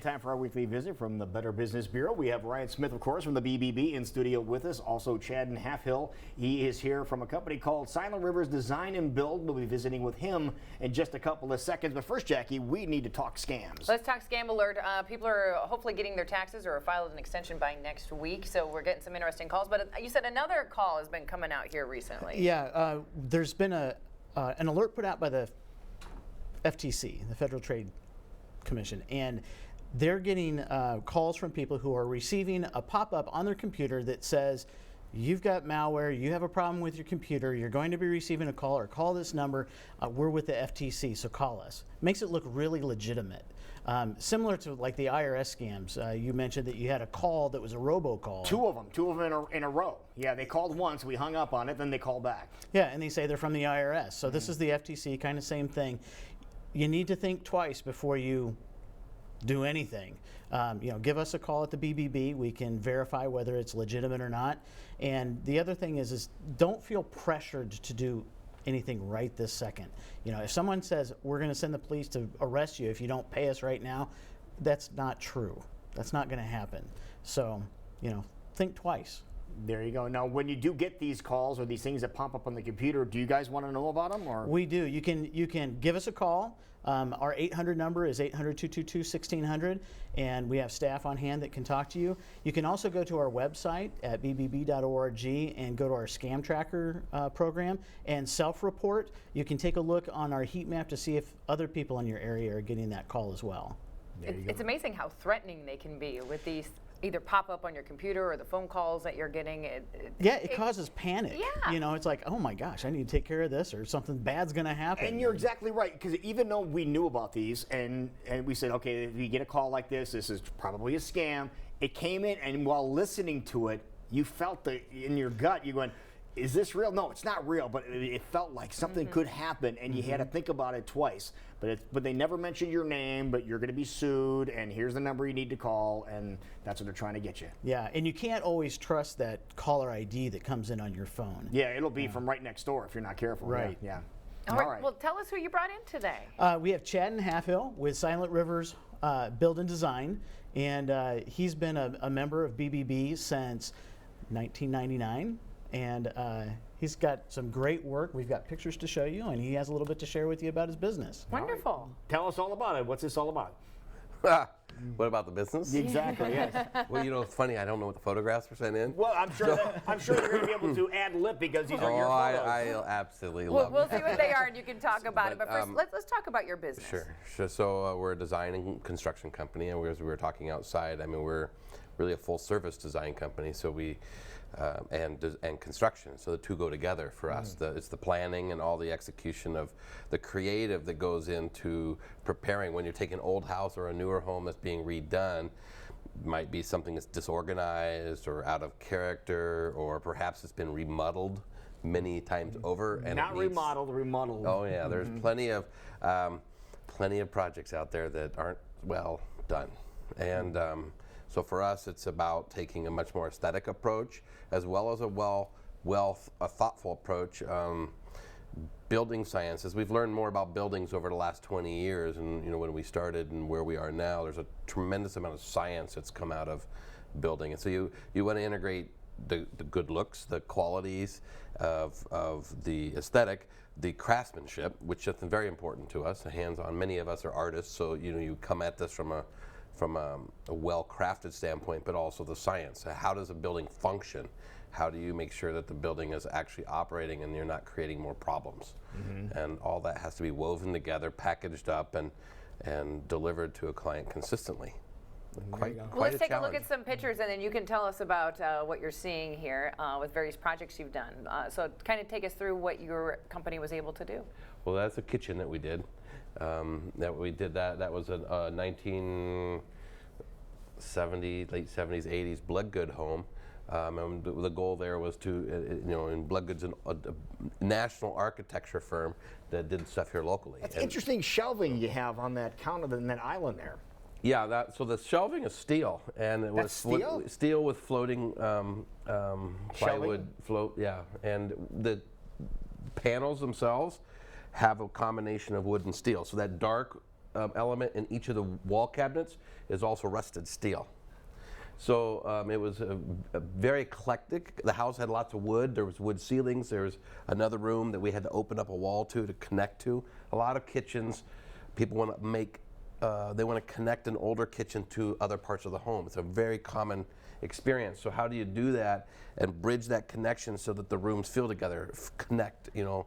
Time for our weekly visit from the Better Business Bureau. We have Ryan Smith, of course, from the BBB in studio with us. Also, Chad Halfhill. He is here from a company called Silent Rivers Design and Build. We'll be visiting with him in just a couple of seconds. But first, Jackie, we need to talk scams. Let's talk scam alert. People are hopefully getting their taxes or filed an extension by next week. So we're getting some interesting calls. But you said another call has been coming out here recently. Yeah, there's been an alert put out by the FTC, the Federal Trade Commission, and they're getting calls from people who are receiving a pop-up on their computer that says, you've got malware, you have a problem with your computer, you're going to be receiving a call, or call this number, we're with the FTC, so call us. Makes it look really legitimate. Similar to like the IRS scams. You mentioned that you had a call that was a robocall. Two of them in a row. Yeah, they called once, we hung up on it, then they called back. Yeah, and they say they're from the IRS. So this is the FTC, kind of same thing. You need to think twice before you do anything. Give us a call at the BBB. We can verify whether it's legitimate or not. And the other thing is don't feel pressured to do anything right this second. If someone says, we're going to send the police to arrest you if you don't pay us right now, that's not true. That's not going to happen. So, think twice. There you go. Now, when you do get these calls or these things that pop up on the computer, do you guys want to know about them? Or we do. You can give us a call. Our 800 number is 800-222-1600, and we have staff on hand that can talk to you. You can also go to our website at bbb.org and go to our scam tracker program and self-report. You can take a look on our heat map to see if other people in your area are getting that call as well. It's amazing how threatening they can be with these either pop up on your computer or the phone calls that you're getting. It causes panic. Yeah. It's like, oh my gosh, I need to take care of this or something bad's going to happen. And you're exactly right, because even though we knew about these and we said, okay, if you get a call like this is probably a scam, it came in, and while listening to it, you felt in your gut, you're going, is this real? No, it's not real, but it felt like something could happen, and you had to think about it twice. But they never mentioned your name, but you're going to be sued, and here's the number you need to call, and that's what they're trying to get you. Yeah, and you can't always trust that caller ID that comes in on your phone. Yeah, it'll be from right next door if you're not careful. Right. Yeah. All right. Well, tell us who you brought in today. We have Chad Halfhill with Silent Rivers Build and Design, and he's been a member of BBB since 1999. And he's got some great work. We've got pictures to show you, and he has a little bit to share with you about his business. Wonderful. Right. Tell us all about it. What's this all about? What about the business? Exactly, yes. Well, it's funny. I don't know what the photographs were sent in. Well, I'm sure you're going to be able to ad lib because these are your photos. I absolutely love We'll see what they are, and you can talk about it. But first, let's talk about your business. Sure. So we're a design and construction company, and as we were talking outside, we're really a full-service design company. So we and construction, so the two go together for us. It's the planning and all the execution of the creative that goes into preparing. When you're taking an old house or a newer home that's being redone, might be something that's disorganized or out of character, or perhaps it's been remodeled many times over. And Not remodeled. Oh yeah, there's plenty of projects out there that aren't well done, and so for us, it's about taking a much more aesthetic approach, as well as a thoughtful approach. Building sciences, we've learned more about buildings over the last 20 years, and when we started and where we are now, there's a tremendous amount of science that's come out of building. And so you want to integrate the good looks, the qualities of the aesthetic, the craftsmanship, which is very important to us, hands-on. Many of us are artists, so you come at this from a well-crafted standpoint, but also the science. How does a building function? How do you make sure that the building is actually operating and you're not creating more problems? And all that has to be woven together, packaged up, and delivered to a client consistently. Quite Let's a take challenge. a look at some pictures, and then you can tell us about what you're seeing here with various projects you've done. So kind of take us through what your company was able to do. Well, that's a kitchen that we did. That was a 1970s, late 70s, 80s Bloodgood home. And the goal there was to, and Bloodgood's a national architecture firm that did stuff here locally. That's interesting shelving you have on that counter and that island there. Yeah, so the shelving is steel, and it was steel with floating plywood float. Yeah, and the panels themselves have a combination of wood and steel. So that dark element in each of the wall cabinets is also rusted steel. So it was a very eclectic. The house had lots of wood. There was wood ceilings. There was another room that we had to open up a wall to connect to. A lot of kitchens. People want to make, they want to connect an older kitchen to other parts of the home. It's a very common experience. So how do you do that and bridge that connection so that the rooms feel together, connect, you know.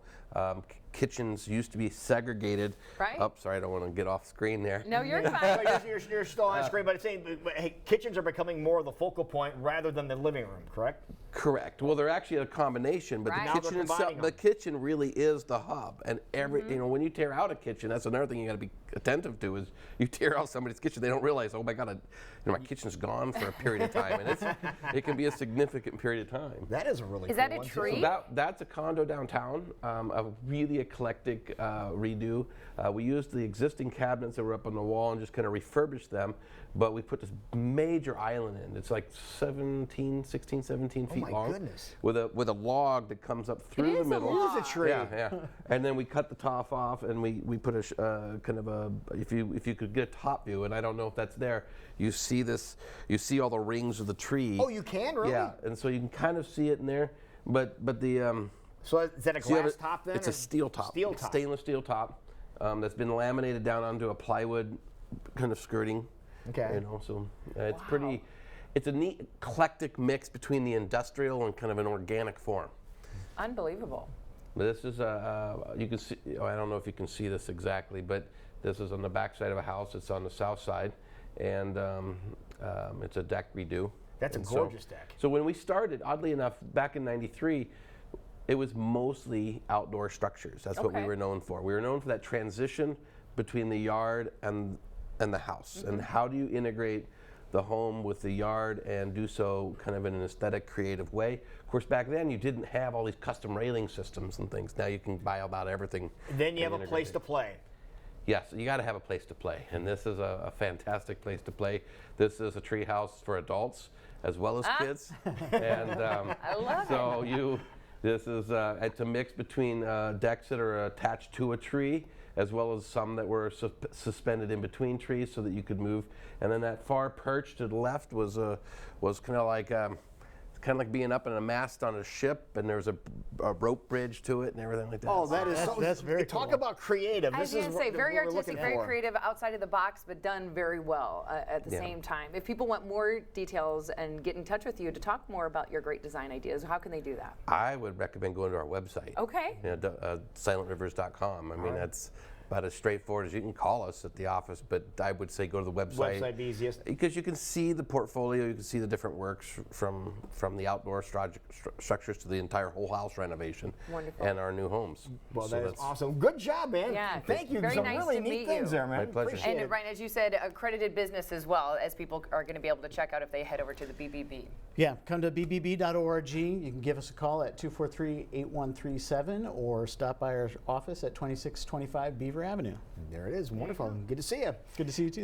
Kitchens used to be segregated. Right. Oh, sorry, I don't want to get off screen there. No, you're fine. But you're still on screen, but it's saying hey, kitchens are becoming more of the focal point rather than the living room, correct? Correct. Well, they're actually a combination, but Right. Now the they're kitchen combining itself, the them. kitchen really is the hub. And you know, when you tear out a kitchen, that's another thing you got to be attentive to is you tear out somebody's kitchen, they don't realize, oh my God, my kitchen's gone for a period of time, and it can be a significant period of time. That is a really Is cool that a one, too. tree? So that's a condo downtown, a really eclectic redo. We used the existing cabinets that were up on the wall and just kind of refurbished them, but we put this major island in. It's like 16, 17 feet my long. goodness. With a log that comes up through the is a middle. log. It is a tree. Yeah. And then we cut the top off, and we put a kind of a, if you could get a top view, and I don't know if that's there, you see all the rings of the tree. Oh, you can, really? Yeah, and so you can kind of see it in there, but the So is that a so you have glass top then? It's or a steel top. Steel top. Stainless steel top that's been laminated down onto a plywood kind of skirting. Okay. You know, so it's pretty. It's a neat eclectic mix between the industrial and kind of an organic form. Unbelievable. This is you can see. I don't know if you can see this exactly, but this is on the back side of a house. It's on the south side, and it's a deck redo. That's a And gorgeous deck. So when we started, oddly enough, back in '93, it was mostly outdoor structures. That's what we Okay. were known for. We were known for that transition between the yard and the house. And how do you integrate the home with the yard and do so kind of in an aesthetic, creative way? Of course, back then you didn't have all these custom railing systems and things. Now you can buy about everything. Then you have and a place to integrate it. play. Yes, you got to have a place to play, and this is a fantastic place to play. This is a tree house for adults as well as kids, and I love so this is it's a mix between decks that are attached to a tree, as well as some that were suspended in between trees, so that you could move. And then that far perch to the left was kind of like being up in a mast on a ship, and there was a rope bridge to it and everything like that. Oh, that is That's very Talk cool. about creative. I was This is going to say, what very we're artistic, looking very for. creative, outside of the box, but done very well at the Yeah. same time. If people want more details and get in touch with you to talk more about your great design ideas, how can they do that? I would recommend going to our website. Okay. You know, silentrivers.com. I mean, that's about as straightforward as you can call us at the office, but I would say go to the website. Website be easiest. Because you can see the portfolio, you can see the different works from the outdoor structures to the entire whole house renovation. Wonderful. And our new homes. Well, So that is that's- awesome. Good job, man. Yeah, Thank you. very Some nice really to neat meet things you. there, man. My pleasure. Appreciate And it. Ryan, as you said, accredited business as well, as people are going to be able to check out if they head over to the BBB. Yeah, come to bbb.org. You can give us a call at 243-8137 or stop by our office at 2625 Beaver Avenue. There it is. Wonderful. Good to see you. Good to see you too.